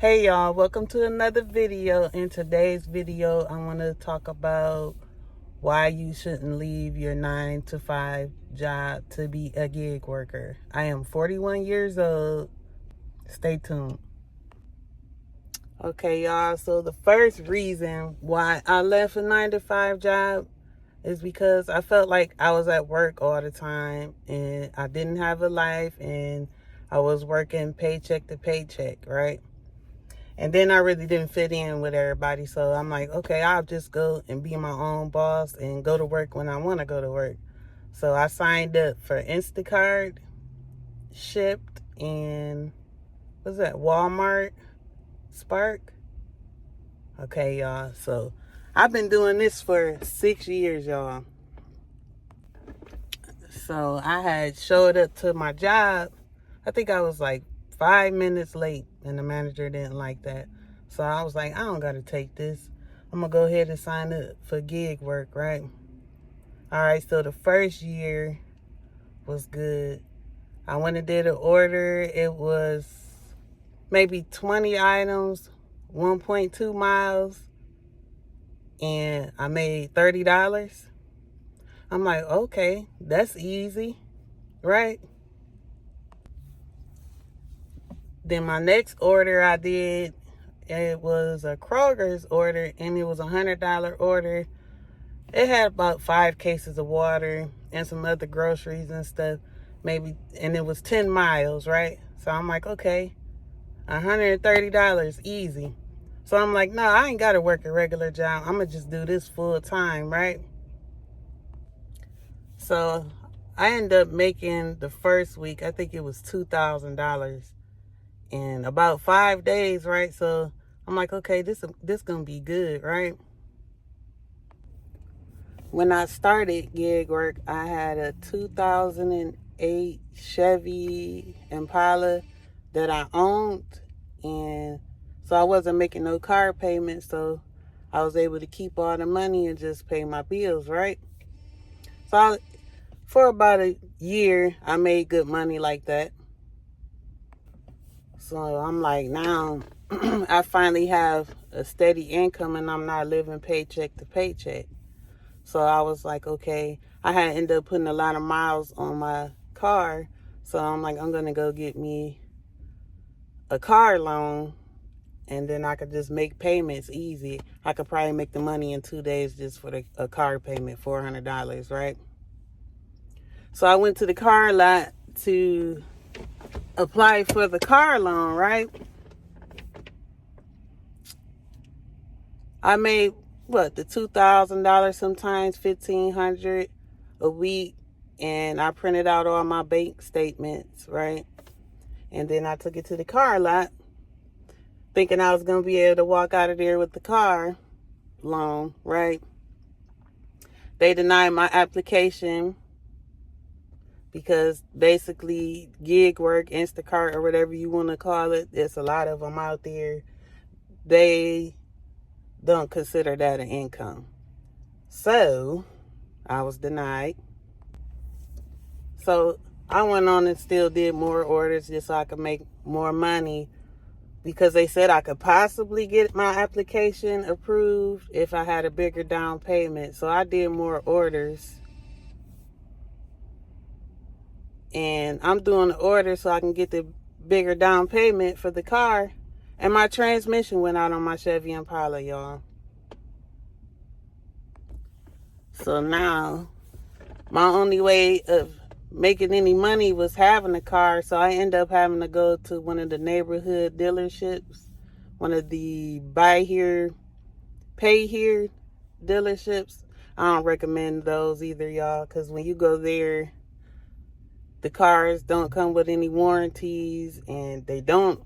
Hey y'all, welcome to another video. In today's video, I want to talk about why you shouldn't leave your 9 to 5 job to be a gig worker. I am 41 years old. Stay tuned. Okay, y'all, so the first reason why I left a 9 to 5 job is because I felt like I was at work all the time and I didn't have a life and I was working paycheck to paycheck, right? And then I really didn't fit in with everybody. So I'm like, okay, I'll just go and be my own boss and go to work when I want to go to work. So I signed up for INTACART, Shipped, and what's that? Walmart, Spark. Okay, y'all. So I've been doing this for 6 years, y'all. So I had showed up to my job. I think I was like 5 minutes late and the manager didn't like that. So I was like, I don't got to take this. I'm going to go ahead and sign up for gig work, right? All right, so the first year was good. I went and did an order. It was maybe 20 items, 1.2 miles, and I made $30. I'm like, okay, that's easy, right? Then my next order I did, it was a Kroger's order, and it was $100 order. It had about 5 cases of water and some other groceries and stuff, maybe, and it was 10 miles, right? So I'm like, okay, $130, easy. So I'm like, no, I ain't got to work a regular job. I'm going to just do this full time, right? So I ended up making the first week, I think it was $2,000 in about 5 days, right? So I'm like, okay, this gonna be good, right? When I started gig work, I had a 2008 Chevy Impala that I owned, and so I wasn't making no car payments, so I was able to keep all the money and just pay my bills, right? So for about a year, I made good money like that. So I'm like, now I finally have a steady income and I'm not living paycheck to paycheck. So I was like, okay, I had ended up putting a lot of miles on my car. So I'm like, I'm going to go get me a car loan and then I could just make payments easy. I could probably make the money in 2 days just for a car payment, $400, right? So I went to the car lot to apply for the car loan, right? I made the $2,000, sometimes $1,500 a week, and I printed out all my bank statements, right? And then I took it to the car lot, thinking I was gonna be able to walk out of there with the car loan, right? They denied my application because basically gig work, Instacart, or whatever you want to call it, there's a lot of them out there. They don't consider that an income. So I was denied. So I went on and still did more orders just so I could make more money, because they said I could possibly get my application approved if I had a bigger down payment. So I did more orders. And I'm doing the order so I can get the bigger down payment for the car. And my transmission went out on my Chevy Impala, y'all. So now my only way of making any money was having a car. So I ended up having to go to one of the neighborhood dealerships, one of the buy here, pay here dealerships. I don't recommend those either, y'all, because when you go there, the cars don't come with any warranties, and I don't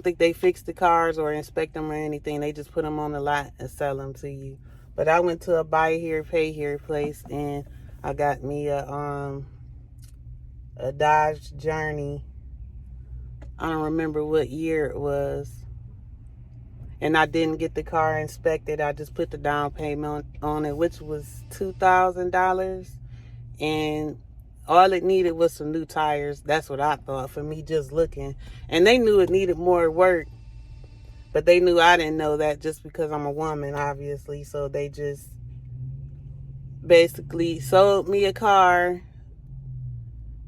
think they fix the cars or inspect them or anything. They just put them on the lot and sell them to you. But I went to a buy here, pay here place, and I got me a Dodge Journey. I don't remember what year it was. And I didn't get the car inspected. I just put the down payment on it, which was $2,000. And all it needed was some new tires. That's what I thought, for me just looking. And they knew it needed more work. But they knew I didn't know that just because I'm a woman, obviously. So they just basically sold me a car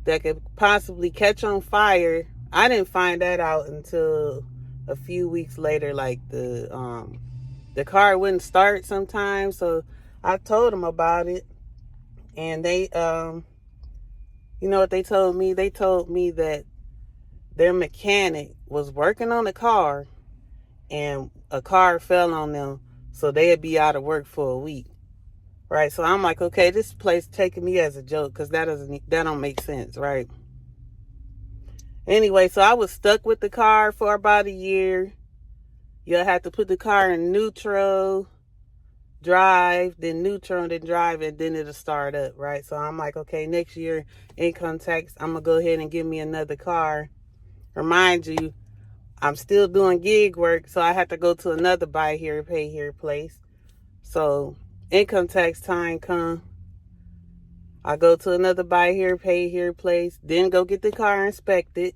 that could possibly catch on fire. I didn't find that out until a few weeks later. Like the car wouldn't start sometimes, so I told them about it, and they you know what they told me? They told me that their mechanic was working on the car and a car fell on them, so they'd be out of work for a week. Right? So I'm like, okay, this place taking me as a joke, because that don't make sense, right? Anyway, so I was stuck with the car for about a year. You'll have to put the car in neutral, drive, then neutral, then drive, and then it'll start up, right? So I'm like, okay, next year, income tax, I'm going to go ahead and give me another car. Remind you, I'm still doing gig work, so I have to go to another buy here, pay here place. So income tax time come. I go to another buy here, pay here place, then go get the car inspected.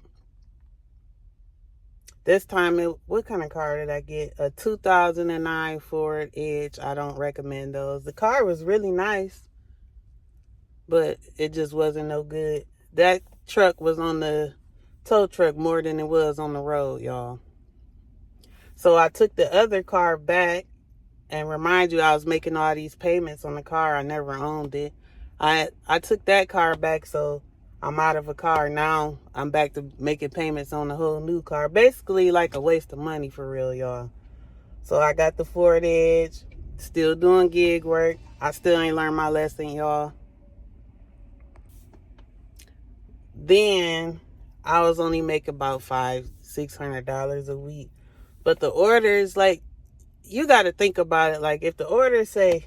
This time, what kind of car did I get? A 2009 Ford Edge. I don't recommend those. The car was really nice, but it just wasn't no good. That truck was on the tow truck more than it was on the road, y'all. So I took the other car back, and remind you, I was making all these payments on the car. I never owned it. I took that car back, so I'm out of a car. Now I'm back to making payments on a whole new car. Basically like a waste of money for real, y'all. So I got the Ford Edge, still doing gig work. I still ain't learned my lesson, y'all. Then I was only making about $500-$600 a week. But the orders, like, you got to think about it. Like, if the orders say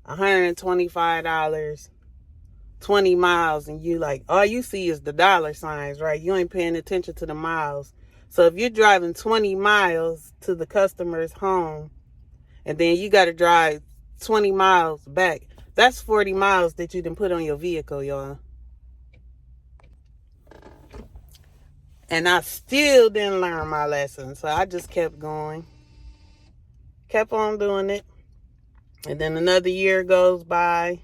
$125, 20 miles, and you like, all you see is the dollar signs, right? You ain't paying attention to the miles. So if you're driving 20 miles to the customer's home, and then you got to drive 20 miles back, that's 40 miles that you done put on your vehicle, y'all. And I still didn't learn my lesson. So I just kept going. Kept on doing it. And then another year goes by.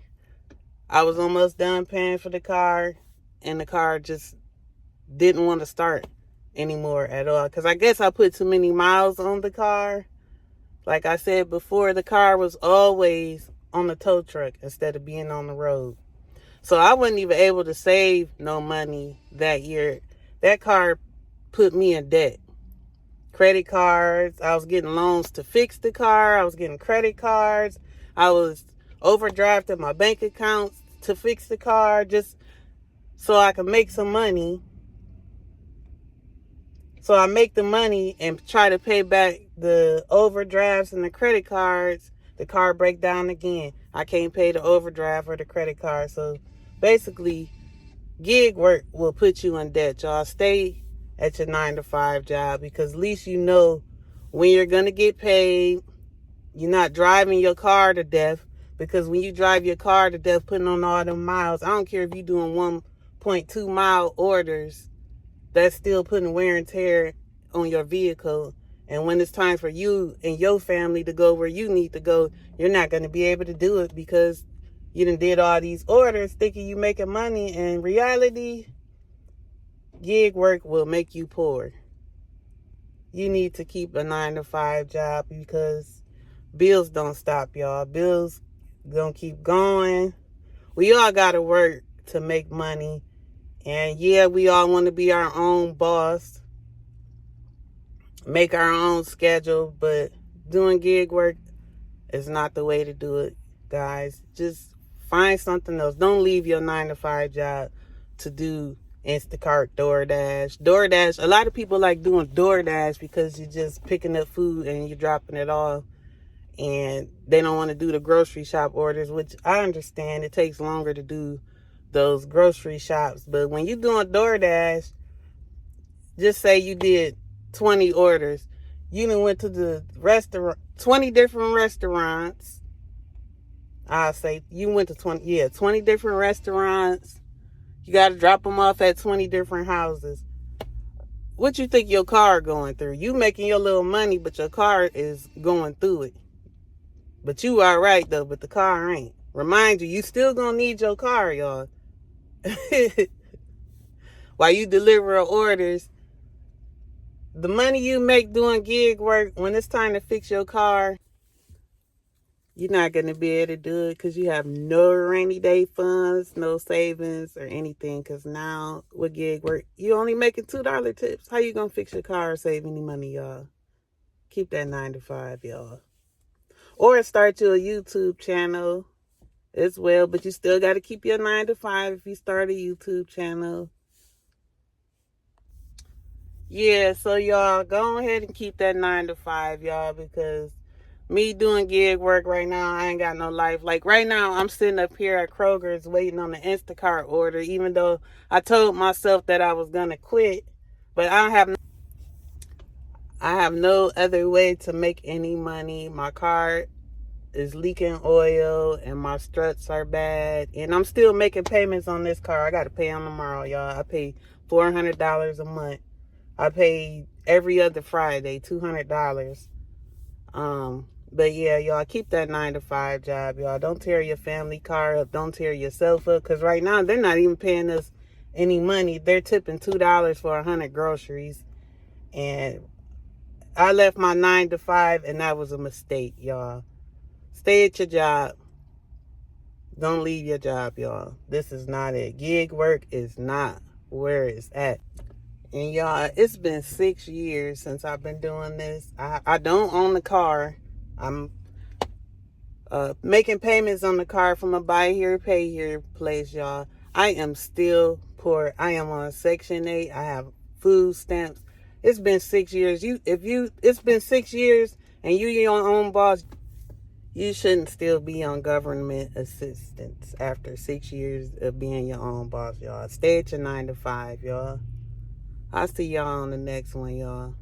I was almost done paying for the car, and the car just didn't want to start anymore at all. Because I guess I put too many miles on the car. Like I said before, the car was always on the tow truck instead of being on the road. So I wasn't even able to save no money that year. That car put me in debt. Credit cards. I was getting loans to fix the car. I was getting credit cards. I was overdrafting my bank accounts to fix the car just so I could make some money. So I make the money and try to pay back the overdrafts and the credit cards. The car break down again. I can't pay the overdraft or the credit card. So basically, gig work will put you in debt, y'all. Stay at your 9-to-5 job, because at least you know when you're going to get paid. You're not driving your car to death, because when you drive your car to death, putting on all them miles, I don't care if you're doing 1.2 mile orders, that's still putting wear and tear on your vehicle. And when it's time for you and your family to go where you need to go, you're not going to be able to do it because you done did all these orders thinking you making money. In reality, gig work will make you poor. You need to keep a 9-to-5 job, because bills don't stop, y'all. Bills gonna keep going. We all gotta work to make money. And yeah, we all want to be our own boss, make our own schedule, but doing gig work is not the way to do it, guys. Just find something else. Don't leave your 9-to-5 job to do Instacart, DoorDash. A lot of people like doing DoorDash because you're just picking up food and you're dropping it off, and they don't want to do the grocery shop orders, which I understand. It takes longer to do those grocery shops. But when you're doing DoorDash, just say you did 20 orders. You done went to the restaurant, 20 different restaurants. I'll say you went to 20 different restaurants. You got to drop them off at 20 different houses. what you think your car going through? You making your little money, but your car is going through it. But you all right though, but the car ain't. Remind you, you still gonna need your car, y'all. While you deliver orders, the money you make doing gig work, when it's time to fix your car, you're not going to be able to do it because you have no rainy day funds, no savings or anything. Because now with gig work, you only making $2 tips. How you going to fix your car or save any money, y'all? Keep that 9 to 5, y'all. Or start you a YouTube channel as well. But you still got to keep your 9 to 5 if you start a YouTube channel. Yeah, so y'all, go ahead and keep that 9 to 5, y'all, because me doing gig work right now, I ain't got no life. Like right now, I'm sitting up here at Kroger's waiting on the INTACART order, even though I told myself that I was gonna quit. But I have no other way to make any money. My car is leaking oil and my struts are bad. And I'm still making payments on this car. I gotta pay them tomorrow, y'all. I pay $400 a month. I pay every other Friday, $200. But yeah, y'all, keep that 9 to 5 job, y'all. Don't tear your family car up. Don't tear yourself up. Because right now, they're not even paying us any money. They're tipping $2 for 100 groceries. And I left my 9 to 5, and that was a mistake, y'all. Stay at your job. Don't leave your job, y'all. This is not it. Gig work is not where it's at. And y'all, it's been 6 years since I've been doing this. I don't own the car. I'm making payments on the car from a buy here, pay here place, y'all. I am still poor. I am on Section 8. I have food stamps. It's been 6 years. It's been 6 years and you your own boss, you shouldn't still be on government assistance after 6 years of being your own boss, y'all. Stay at your 9 to 5, y'all. I'll see y'all on the next one, y'all.